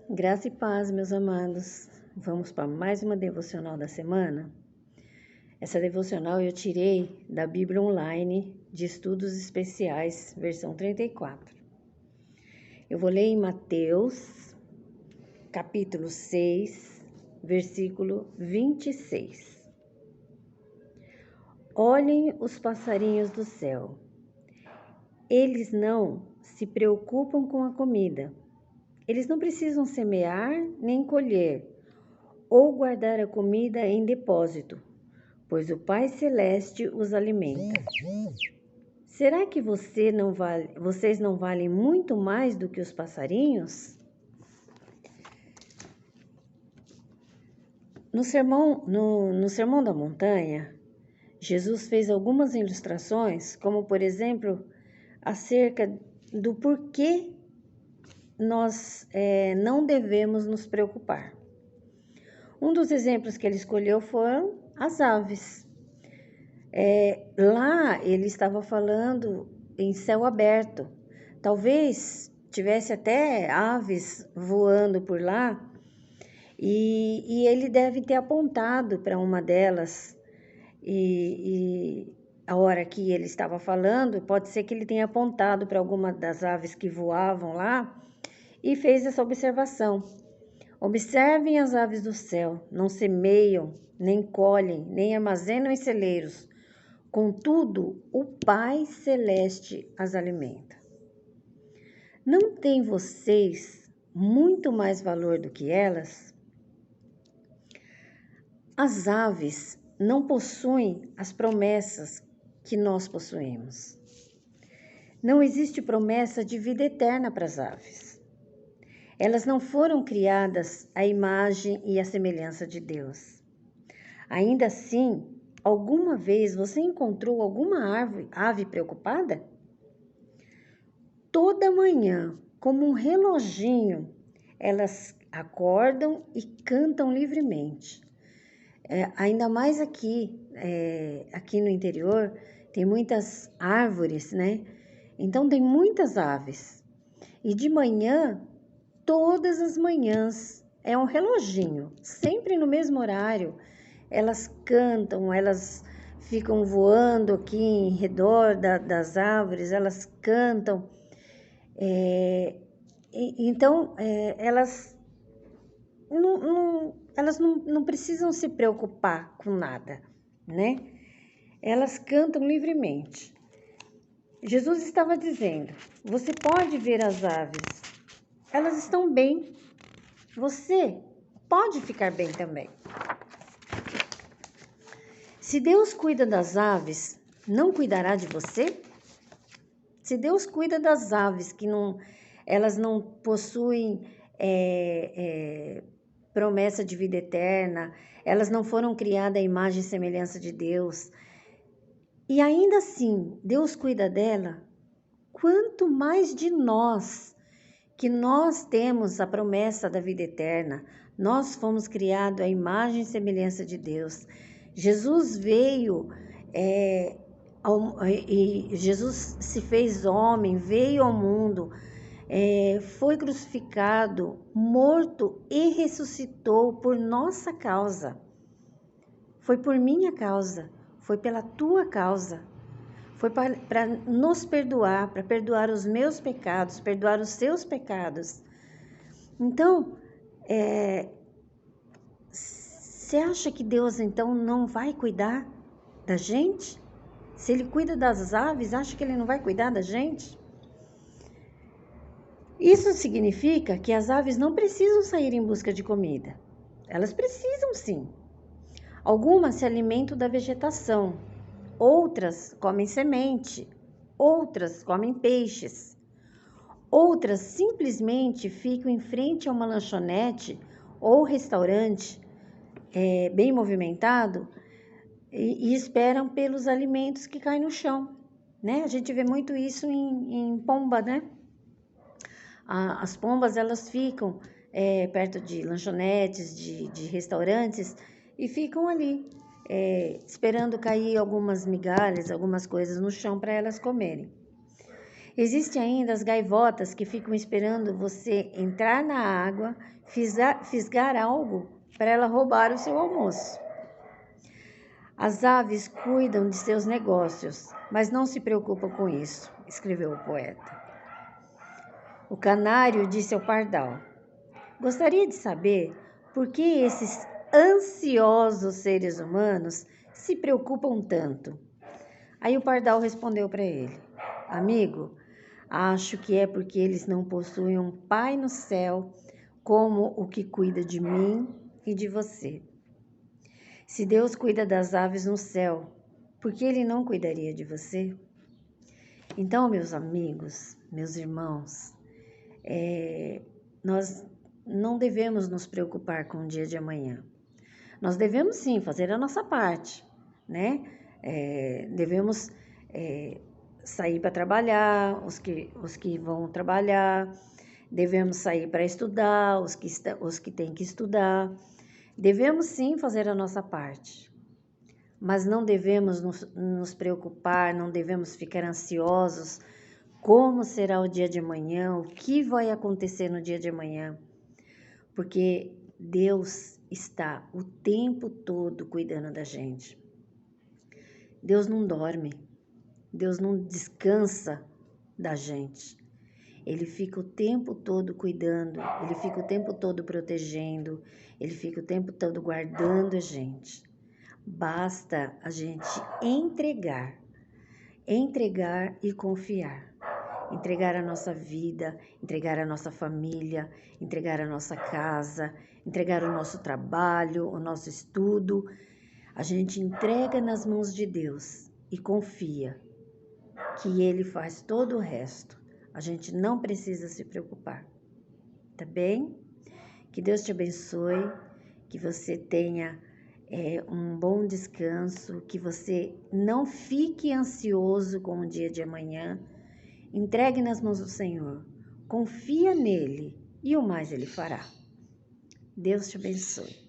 Graça e paz, meus amados. Vamos para mais uma devocional da semana. Essa devocional eu tirei da Bíblia Online de Estudos Especiais, versão 34. Eu vou ler em Mateus, capítulo 6, versículo 26. Olhem os passarinhos do céu. Eles não se preocupam com a comida. Eles não precisam semear nem colher ou guardar a comida em depósito, pois o Pai Celeste os alimenta. Será que vocês não valem muito mais do que os passarinhos? No Sermão da Montanha, Jesus fez algumas ilustrações, como por exemplo, acerca do porquê nós não devemos nos preocupar. Um dos exemplos que ele escolheu foram as aves. Lá ele estava falando em céu aberto. Talvez tivesse até aves voando por lá e ele deve ter apontado para uma delas. E a hora que ele estava falando, pode ser que ele tenha apontado para alguma das aves que voavam lá e fez essa observação. Observem as aves do céu, não semeiam, nem colhem, nem armazenam em celeiros. Contudo, o Pai Celeste as alimenta. Não têm vocês muito mais valor do que elas? As aves não possuem as promessas que nós possuímos. Não existe promessa de vida eterna para as aves. Elas não foram criadas à imagem e à semelhança de Deus. Ainda assim, alguma vez você encontrou alguma ave preocupada? Toda manhã, como um reloginho, elas acordam e cantam livremente. Ainda mais aqui no interior, tem muitas árvores, né? Então tem muitas aves. E de manhã, todas as manhãs, é um reloginho, sempre no mesmo horário. Elas cantam, elas ficam voando aqui em redor das árvores, elas cantam. Então, elas não precisam se preocupar com nada, né? Elas cantam livremente. Jesus estava dizendo, você pode ver as aves, elas estão bem. Você pode ficar bem também. Se Deus cuida das aves, não cuidará de você? Se Deus cuida das aves, elas não possuem promessa de vida eterna, elas não foram criadas à imagem e semelhança de Deus, e ainda assim Deus cuida dela, quanto mais de nós, que nós temos a promessa da vida eterna, nós fomos criados à imagem e semelhança de Deus. Jesus veio, e Jesus se fez homem, veio ao mundo, foi crucificado, morto e ressuscitou por nossa causa. Foi por minha causa, foi pela tua causa. Foi para nos perdoar, para perdoar os meus pecados, perdoar os seus pecados. Então, você acha que Deus, então, não vai cuidar da gente? Se Ele cuida das aves, acha que Ele não vai cuidar da gente? Isso significa que as aves não precisam sair em busca de comida. Elas precisam sim. Algumas se alimentam da vegetação, outras comem semente, outras comem peixes. Outras simplesmente ficam em frente a uma lanchonete ou restaurante bem movimentado e esperam pelos alimentos que caem no chão, né? A gente vê muito isso em pomba, né? As pombas, elas ficam perto de lanchonetes, de restaurantes e ficam ali esperando cair algumas migalhas, algumas coisas no chão para elas comerem. Existem ainda as gaivotas que ficam esperando você entrar na água, fisgar algo para ela roubar o seu almoço. As aves cuidam de seus negócios, mas não se preocupam com isso, escreveu o poeta. O canário disse ao pardal: gostaria de saber por que esses ansiosos seres humanos se preocupam tanto. Aí o pardal respondeu para ele: amigo, acho que é porque eles não possuem um pai no céu como o que cuida de mim e de você. Se Deus cuida das aves no céu, por que Ele não cuidaria de você? Então, meus amigos, meus irmãos, nós não devemos nos preocupar com o dia de amanhã. Nós devemos sim fazer a nossa parte, né? Devemos sair para trabalhar, os que vão trabalhar, devemos sair para estudar, os que têm que estudar. Devemos sim fazer a nossa parte, mas não devemos nos preocupar, não devemos ficar ansiosos. Como será o dia de amanhã? O que vai acontecer no dia de amanhã? Porque Deus está o tempo todo cuidando da gente. Deus não dorme, Deus não descansa da gente. Ele fica o tempo todo cuidando, Ele fica o tempo todo protegendo, Ele fica o tempo todo guardando a gente. Basta a gente entregar e confiar. Entregar a nossa vida, entregar a nossa família, entregar a nossa casa, entregar o nosso trabalho, o nosso estudo. A gente entrega nas mãos de Deus e confia que Ele faz todo o resto. A gente não precisa se preocupar, tá bem? Que Deus te abençoe, que você tenha um bom descanso, que você não fique ansioso com o dia de amanhã. Entregue nas mãos do Senhor, confia nele e o mais Ele fará. Deus te abençoe.